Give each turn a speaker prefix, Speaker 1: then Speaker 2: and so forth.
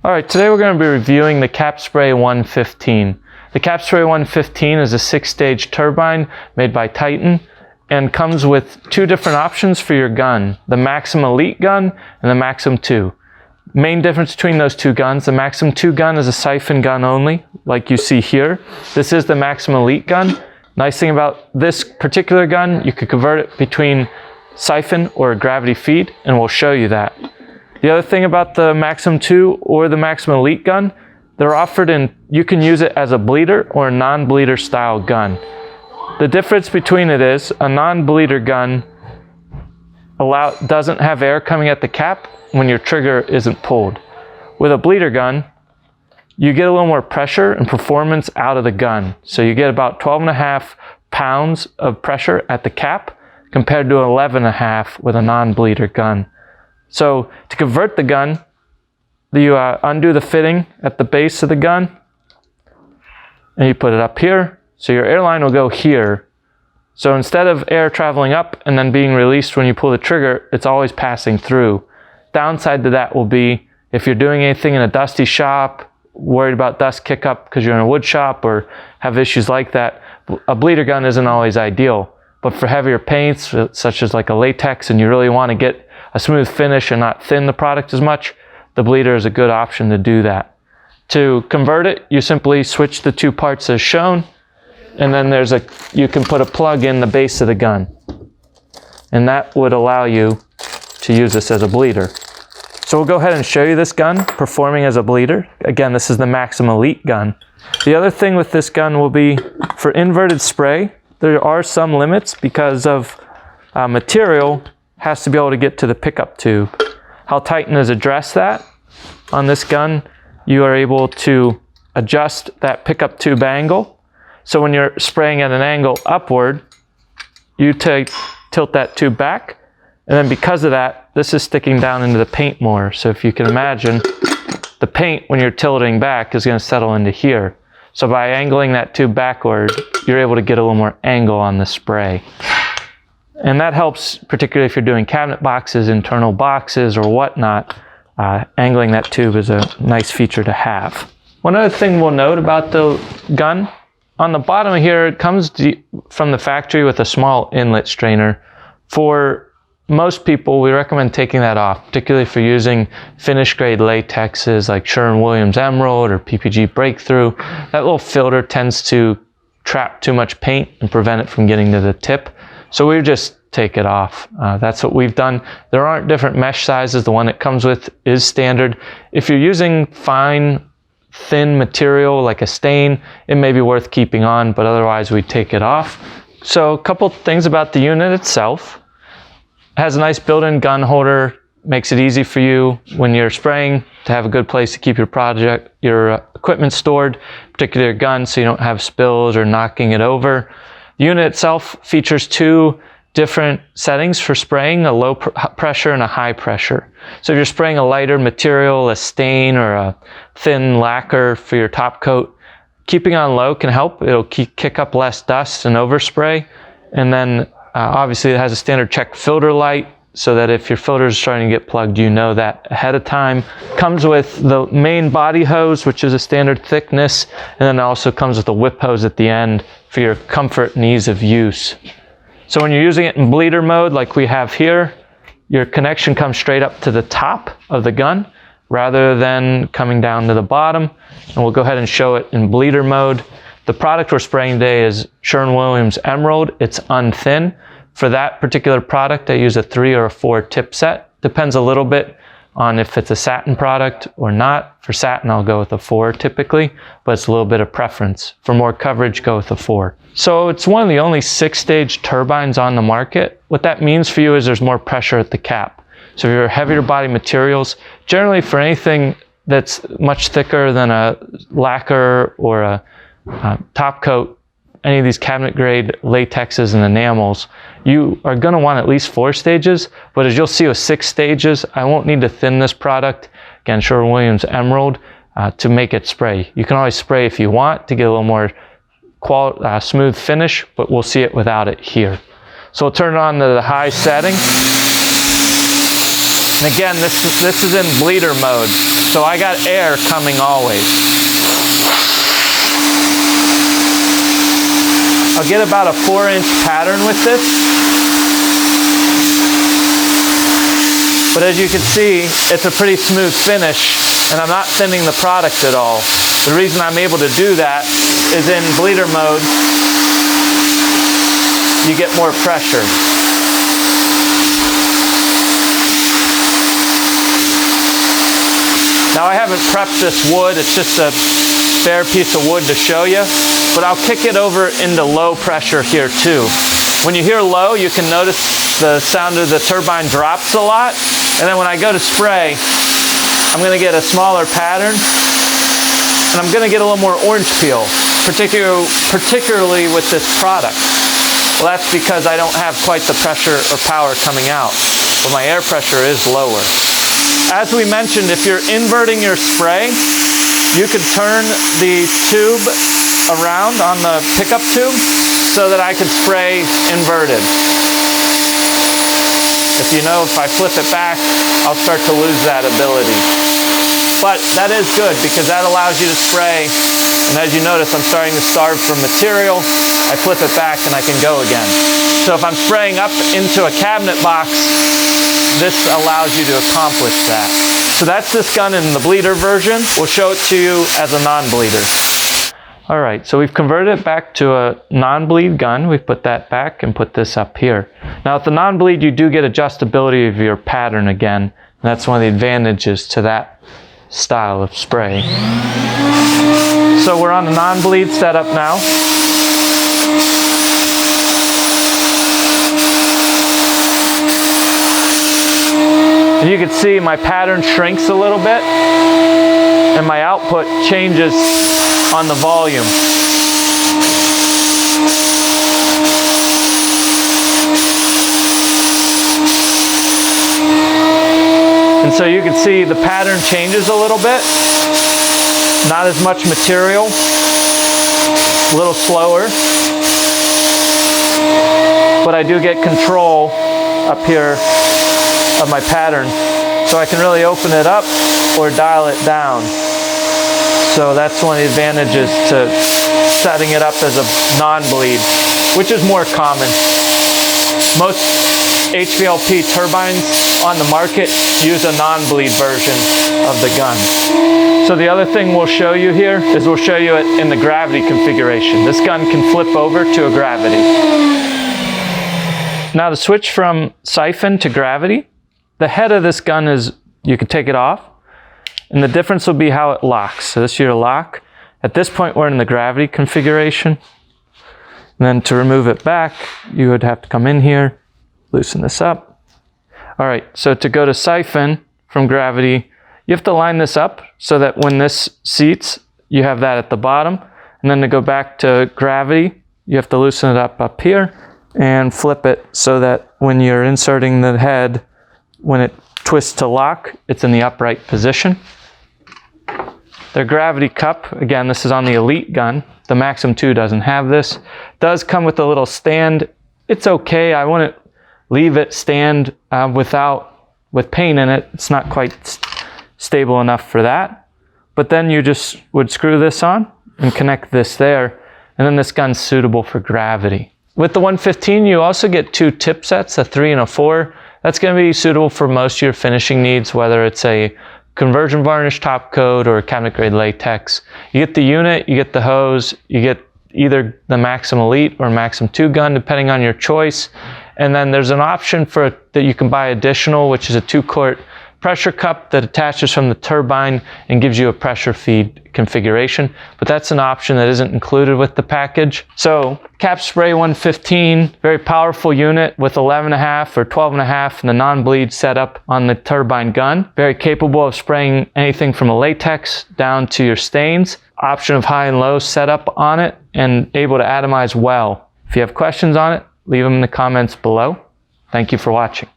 Speaker 1: All right, today we're going to be reviewing the Capspray 115. The Capspray 115 is a 6-stage turbine made by Titan and comes with two different options for your gun, the Maxim Elite gun and the Maxim 2. Main difference between those two guns, the Maxim 2 gun is a siphon gun only, like you see here. This is the Maxim Elite gun. Nice thing about this particular gun, you could convert it between siphon or gravity feed, and we'll show you that. The other thing about the Maxim 2 or the Maxim Elite gun, they're offered in, you can use it as a bleeder or a non-bleeder style gun. The difference between it is a non-bleeder gun doesn't have air coming at the cap when your trigger isn't pulled. With a bleeder gun, you get a little more pressure and performance out of the gun. So you get about 12.5 pounds of pressure at the cap compared to 11.5 with a non-bleeder gun. So to convert the gun, you undo the fitting at the base of the gun and you put it up here. So your airline will go here. So instead of air traveling up and then being released when you pull the trigger, it's always passing through. Downside to that will be if you're doing anything in a dusty shop, worried about dust kick up because you're in a wood shop or have issues like that, a bleeder gun isn't always ideal. But for heavier paints, such as like a latex, and you really want to get a smooth finish and not thin the product as much, the bleeder is a good option to do that. To convert it, you simply switch the two parts as shown, and then you can put a plug in the base of the gun. And that would allow you to use this as a bleeder. So we'll go ahead and show you this gun performing as a bleeder. Again, this is the Maxim Elite gun. The other thing with this gun will be for inverted spray, there are some limits because of material has to be able to get to the pickup tube. How Titan has addressed that, on this gun, you are able to adjust that pickup tube angle. So when you're spraying at an angle upward, you tilt that tube back, and then because of that, this is sticking down into the paint more. So if you can imagine, the paint when you're tilting back is going to settle into here. So by angling that tube backward, you're able to get a little more angle on the spray. And that helps, particularly if you're doing cabinet boxes, internal boxes, or whatnot. Angling that tube is a nice feature to have. One other thing we'll note about the gun, on the bottom here, it comes from the factory with a small inlet strainer. For most people, we recommend taking that off, particularly if you're using finish grade latexes like Sherwin-Williams Emerald or PPG Breakthrough. That little filter tends to trap too much paint and prevent it from getting to the tip. So we just take it off. That's what we've done. There aren't different mesh sizes. The one it comes with is standard. If you're using fine, thin material like a stain, it may be worth keeping on, but otherwise we take it off. So a couple things about the unit itself. It has a nice built-in gun holder, makes it easy for you when you're spraying to have a good place to keep your equipment stored, particularly your gun, so you don't have spills or knocking it over. The unit itself features two different settings for spraying, a low pressure and a high pressure. So if you're spraying a lighter material, a stain or a thin lacquer for your top coat, keeping on low can help. It'll kick up less dust and overspray. And then obviously it has a standard check filter light so that if your filter is starting to get plugged, you know that ahead of time. Comes with the main body hose, which is a standard thickness, and then it also comes with a whip hose at the end for your comfort and ease of use. So when you're using it in bleeder mode like we have here, your connection comes straight up to the top of the gun rather than coming down to the bottom. And we'll go ahead and show it in bleeder mode. The product we're spraying today is Sherwin-Williams Emerald. It's unthin. For that particular product, I use a 3 or a 4 tip set. Depends a little bit on if it's a satin product or not. For satin, I'll go with a 4 typically, but it's a little bit of preference. For more coverage, go with a 4. So it's one of the only 6-stage turbines on the market. What that means for you is there's more pressure at the cap. So if you're heavier body materials, generally for anything that's much thicker than a lacquer or a top coat, any of these cabinet grade latexes and enamels, you are going to want at least 4 stages, but as you'll see with 6 stages, I won't need to thin this product, again Sherwin-Williams Emerald, to make it spray. You can always spray if you want to get a little more smooth finish, but we'll see it without it here. So we'll turn it on to the high setting. And again, this is in bleeder mode. So I got air coming always. I'll get about a 4-inch pattern with this. But as you can see, it's a pretty smooth finish, and I'm not thinning the product at all. The reason I'm able to do that is in bleeder mode, you get more pressure. Now I haven't prepped this wood, it's just a bare piece of wood to show you, but I'll kick it over into low pressure here too. When you hear low, you can notice the sound of the turbine drops a lot, and then when I go to spray, I'm going to get a smaller pattern, and I'm going to get a little more orange peel, particularly with this product. Well, that's because I don't have quite the pressure or power coming out, but my air pressure is lower. As we mentioned, if you're inverting your spray, you could turn the tube around on the pickup tube so that I could spray inverted. If you know, if I flip it back, I'll start to lose that ability. But that is good because that allows you to spray, and as you notice, I'm starting to starve for material. I flip it back and I can go again. So if I'm spraying up into a cabinet box, this allows you to accomplish that. So that's this gun in the bleeder version. We'll show it to you as a non-bleeder. All right, so we've converted it back to a non-bleed gun. We've put that back and put this up here. Now with the non-bleed, you do get adjustability of your pattern again. And that's one of the advantages to that style of spray. So we're on the non-bleed setup now. And you can see my pattern shrinks a little bit and my output changes on the volume. And so you can see the pattern changes a little bit. Not as much material, a little slower. But I do get control up here of my pattern, so I can really open it up or dial it down. So that's one of the advantages to setting it up as a non-bleed, which is more common. Most HVLP turbines on the market use a non-bleed version of the gun. So the other thing we'll show you here is we'll show you it in the gravity configuration. This gun can flip over to a gravity. Now to switch from siphon to gravity, the head of this gun is, you can take it off, and the difference will be how it locks. So this is your lock. At this point, we're in the gravity configuration. And then to remove it back, you would have to come in here, loosen this up. All right, so to go to siphon from gravity, you have to line this up so that when this seats, you have that at the bottom. And then to go back to gravity, you have to loosen it up here and flip it so that when you're inserting the head, when it twists to lock, it's in the upright position. The gravity cup, again, this is on the Elite gun. The Maxim 2 doesn't have this. It does come with a little stand. It's okay. I wouldn't leave it stand with paint in it. It's not quite stable enough for that. But then you just would screw this on and connect this there. And then this gun's suitable for gravity. With the 115, you also get 2 tip sets, a 3 and a 4. That's going to be suitable for most of your finishing needs, whether it's a conversion varnish top coat or cabinet grade latex. You get the unit, you get the hose, you get either the Maxim Elite or Maxim 2 gun, depending on your choice. And then there's an option for that you can buy additional, which is a 2-quart pressure cup that attaches from the turbine and gives you a pressure feed configuration, but that's an option that isn't included with the package. So Capspray 115, very powerful unit with 11.5 or 12.5 in the non-bleed setup on the turbine gun. Very capable of spraying anything from a latex down to your stains. Option of high and low setup on it and able to atomize well. If you have questions on it, leave them in the comments below. Thank you for watching.